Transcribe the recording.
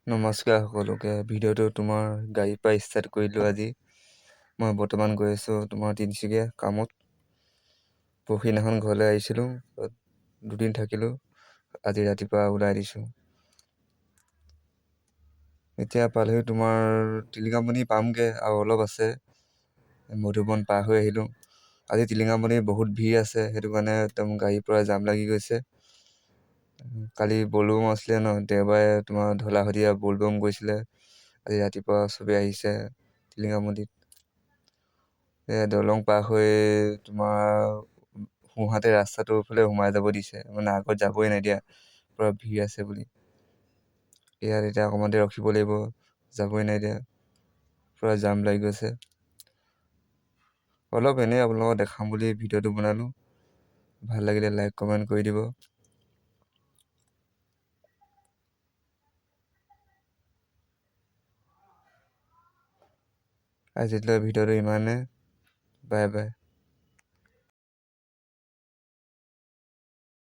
নমস্কাৰ সকলোকে। ভিডিঅ'টো তোমাৰ গাড়ীৰ পৰা ষ্টাৰ্ট কৰিলোঁ আজি। মই বৰ্তমান গৈ আছোঁ তোমাৰ তিনিচুকীয়া কামত। পৰহিদিনাখন ঘৰলৈ আহিছিলোঁ, দুদিন থাকিলোঁ, আজি ৰাতিপুৱা ওলাই দিছোঁ। এতিয়া পালেহি তোমাৰ টিলিঙামণি পামগৈ, আৰু অলপ আছে। মধুবন পাৰ হৈ আহিলোঁ। আজি টিলিঙামণি বহুত ভিৰ আছে, সেইটো কাৰণে একদম গাড়ীৰ পৰা জাম লাগি গৈছে। কালি বলবম আছিলে ন, দেওবাৰে তোমাৰ ঢলা-শদিয়া বলবম গৈছিলে। আজি ৰাতিপুৱা চবেই আহিছে টিলিঙামন্দিত। দলং পাৰ হৈ তোমাৰ সোঁহাতে ৰাস্তাটোৰ ফালে সোমাই যাব দিছে, মানে আগত যাবই নিদিয়া, পুৰা ভিৰ আছে বুলি। ইয়াত এতিয়া অকণমান দেৰি ৰখিব লাগিব, যাবই নিদিয়া, পুৰা জাম লাগি গৈছে। অলপ এনেই আপোনালোকক দেখাম বুলি ভিডিঅ'টো বনালোঁ। ভাল লাগিলে লাইক কমেণ্ট কৰি দিব। আজিলৈ ভিডিঅ'টো ইমানে। Bye bye.